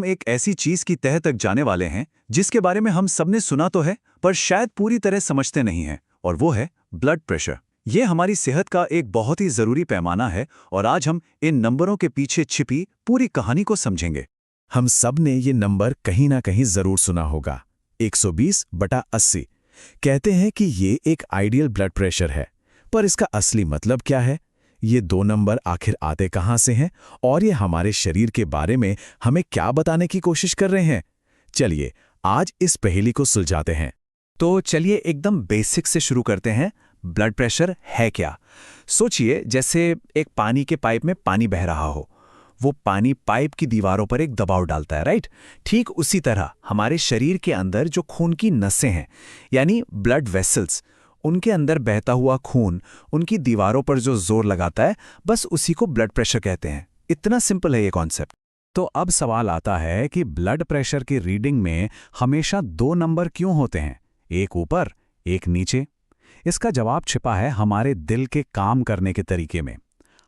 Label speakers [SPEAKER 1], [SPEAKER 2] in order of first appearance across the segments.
[SPEAKER 1] हम एक ऐसी चीज की तह तक जाने वाले हैं जिसके बारे में हम सबने सुना तो है पर शायद पूरी तरह समझते नहीं हैं, और वो है ब्लड प्रेशर। ये हमारी सेहत का एक बहुत ही जरूरी पैमाना है और आज हम इन नंबरों के पीछे छिपी पूरी कहानी को समझेंगे।
[SPEAKER 2] हम सब ने ये नंबर कहीं ना कहीं जरूर सुना होगा, 120/80। कहते हैं कि ये एक आइडियल ब्लड प्रेशर है, पर इसका असली मतलब क्या है? ये दो नंबर आखिर आते कहाँ से हैं और ये हमारे शरीर के बारे में हमें क्या बताने की कोशिश कर रहे हैं? चलिए आज इस पहेली को सुलझाते हैं।
[SPEAKER 1] तो चलिए एकदम बेसिक से शुरू करते हैं। ब्लड प्रेशर है क्या? सोचिए जैसे एक पानी के पाइप में पानी बह रहा हो। वो पानी पाइप की दीवारों पर एक दबाव डालता है, राइट? ठीक उसी तरह हमारे शरीर के अंदर जो खून की नसें हैं, यानी ब्लड वेसल्स, उनके अंदर बहता हुआ खून उनकी दीवारों पर जो जोर लगाता है, बस उसी को ब्लड प्रेशर कहते हैं। इतना सिंपल है ये कॉन्सेप्ट। तो अब सवाल आता है कि ब्लड प्रेशर की रीडिंग में हमेशा दो नंबर क्यों होते हैं, एक ऊपर एक नीचे? इसका जवाब छिपा है हमारे दिल के काम करने के तरीके में।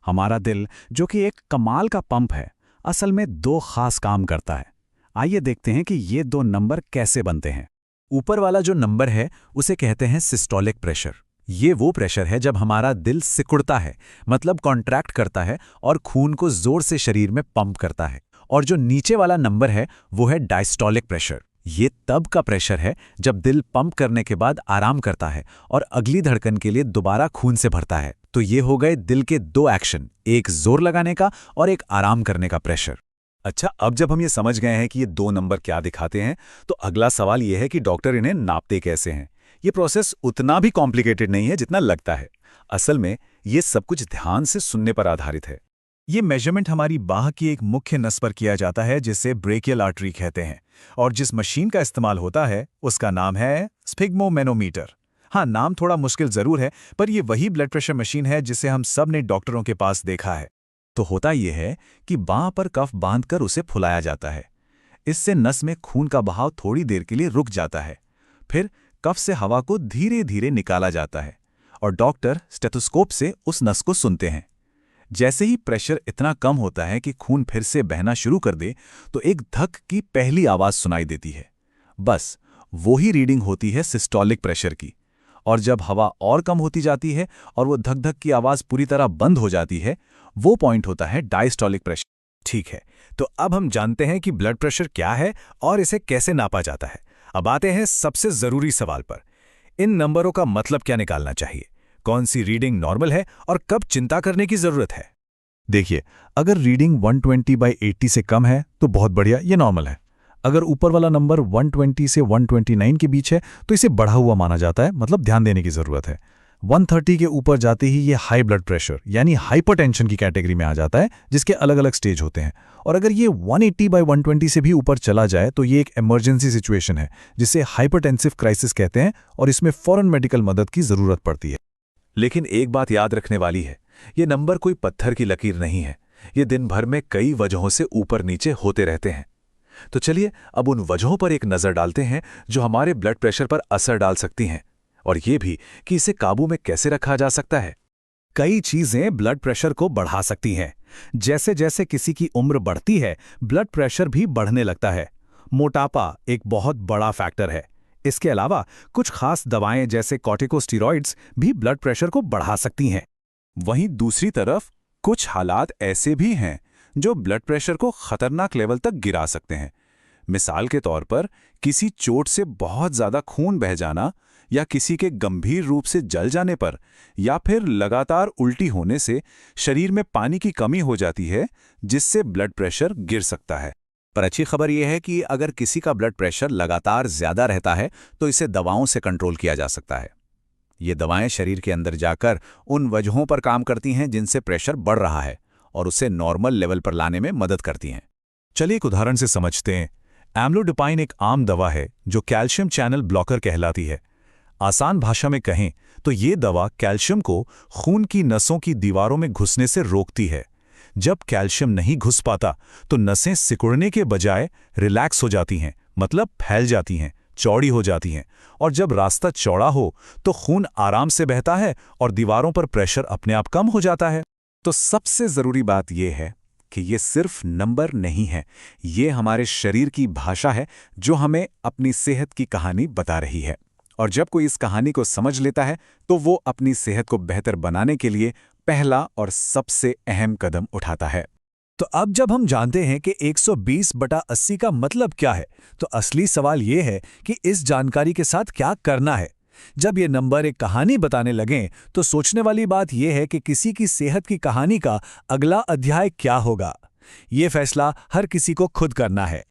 [SPEAKER 1] हमारा दिल, जो कि एक कमाल का पंप है, असल में दो खास काम करता है। आइए देखते हैं कि ये दो नंबर कैसे बनते हैं। ऊपर वाला जो नंबर है उसे कहते हैं सिस्टोलिक प्रेशर। ये वो प्रेशर है जब हमारा दिल सिकुड़ता है, मतलब कॉन्ट्रैक्ट करता है और खून को जोर से शरीर में पंप करता है। और जो नीचे वाला नंबर है वो है डायस्टोलिक प्रेशर। ये तब का प्रेशर है जब दिल पंप करने के बाद आराम करता है और अगली धड़कन के लिए दोबारा खून से भरता है। तो ये हो गए दिल के दो एक्शन, एक जोर लगाने का और एक आराम करने का प्रेशर। अच्छा, अब जब हम ये समझ गए हैं कि ये दो नंबर क्या दिखाते हैं, तो अगला सवाल ये है कि डॉक्टर इन्हें नापते कैसे हैं। ये प्रोसेस उतना भी कॉम्प्लिकेटेड नहीं है जितना लगता है। असल में ये सब कुछ ध्यान से सुनने पर आधारित है। ये मेजरमेंट हमारी बाह की एक मुख्य नस पर किया जाता है जिसे ब्रेकियल आर्टरी कहते हैं, और जिस मशीन का इस्तेमाल होता है उसका नाम है स्फिग्मोमेनोमीटर। हाँ, नाम थोड़ा मुश्किल जरूर है, पर यह वही ब्लड प्रेशर मशीन है जिसे हम सब ने डॉक्टरों के पास देखा है। तो होता यह है कि बांह पर कफ बांधकर उसे फुलाया जाता है। इससे नस में खून का बहाव थोड़ी देर के लिए रुक जाता है। फिर कफ से हवा को धीरे धीरे निकाला जाता है और डॉक्टर स्टेथोस्कोप से उस नस को सुनते हैं। जैसे ही प्रेशर इतना कम होता है कि खून फिर से बहना शुरू कर दे, तो एक धक की पहली आवाज सुनाई देती है। बस वो ही रीडिंग होती है सिस्टोलिक प्रेशर की। और जब हवा और कम होती जाती है और वो धक धक की आवाज पूरी तरह बंद हो जाती है, वो पॉइंट होता है डायस्टोलिक प्रेशर। ठीक है, तो अब हम जानते हैं कि ब्लड प्रेशर क्या है और इसे कैसे नापा जाता है। अब आते हैं सबसे जरूरी सवाल पर। इन नंबरों का मतलब क्या निकालना चाहिए? कौन सी रीडिंग नॉर्मल है और कब चिंता करने की जरूरत है? देखिए, अगर रीडिंग 120/80 से कम है तो बहुत बढ़िया, ये नॉर्मल है। अगर ऊपर वाला नंबर 120 से 129 के बीच है तो इसे बढ़ा हुआ माना जाता है, मतलब ध्यान देने की जरूरत है। 130 के ऊपर जाते ही ये हाई ब्लड प्रेशर यानी हाइपरटेंशन की कैटेगरी में आ जाता है, जिसके अलग अलग स्टेज होते हैं। और अगर ये 180/120 से भी ऊपर चला जाए तो ये एक इमरजेंसी सिचुएशन है, जिसे हाइपरटेंसिव क्राइसिस कहते हैं, और इसमें फौरन मेडिकल मदद की जरूरत पड़ती है। लेकिन एक बात याद रखने वाली है, ये नंबर कोई पत्थर की लकीर नहीं है। ये दिन भर में कई वजहों से ऊपर नीचे होते रहते हैं। तो चलिए अब उन वजहों पर एक नजर डालते हैं जो हमारे ब्लड प्रेशर पर असर डाल सकती हैं, और ये भी कि इसे काबू में कैसे रखा जा सकता है। कई चीजें ब्लड प्रेशर को बढ़ा सकती हैं। जैसे जैसे किसी की उम्र बढ़ती है, ब्लड प्रेशर भी बढ़ने लगता है। मोटापा एक बहुत बड़ा फैक्टर है। इसके अलावा कुछ खास दवाएं जैसे कॉर्टिकोस्टेरॉइड्स भी ब्लड प्रेशर को बढ़ा सकती हैं। वहीं दूसरी तरफ कुछ हालात ऐसे भी हैं जो ब्लड प्रेशर को खतरनाक लेवल तक गिरा सकते हैं। मिसाल के तौर पर किसी चोट से बहुत ज्यादा खून बह जाना, या किसी के गंभीर रूप से जल जाने पर, या फिर लगातार उल्टी होने से शरीर में पानी की कमी हो जाती है, जिससे ब्लड प्रेशर गिर सकता है। पर अच्छी खबर यह है कि अगर किसी का ब्लड प्रेशर लगातार ज्यादा रहता है तो इसे दवाओं से कंट्रोल किया जा सकता है। ये दवाएं शरीर के अंदर जाकर उन वजहों पर काम करती हैं जिनसे प्रेशर बढ़ रहा है, और उसे नॉर्मल लेवल पर लाने में मदद करती हैं। चलिए एक उदाहरण से समझते हैं। एम्लोडिपाइन एक आम दवा है जो कैल्शियम चैनल ब्लॉकर कहलाती है। आसान भाषा में कहें तो ये दवा कैल्शियम को खून की नसों की दीवारों में घुसने से रोकती है। जब कैल्शियम नहीं घुस पाता तो नसें सिकुड़ने के बजाय रिलैक्स हो जाती हैं, मतलब फैल जाती हैं, चौड़ी हो जाती हैं, और जब रास्ता चौड़ा हो तो खून आराम से बहता है और दीवारों पर प्रेशर अपने आप कम हो जाता है। तो सबसे जरूरी बात यह है कि ये सिर्फ नंबर नहीं है, ये हमारे शरीर की भाषा है जो हमें अपनी सेहत की कहानी बता रही है। और जब कोई इस कहानी को समझ लेता है तो वो अपनी सेहत को बेहतर बनाने के लिए पहला और सबसे अहम कदम उठाता है।
[SPEAKER 3] तो अब जब हम जानते हैं कि 120/80 का मतलब क्या है, तो असली सवाल ये है कि इस जानकारी के साथ क्या करना है। जब ये नंबर एक कहानी बताने लगें, तो सोचने वाली बात यह है कि किसी की सेहत की कहानी का अगला अध्याय क्या होगा। ये फैसला हर किसी को खुद करना है।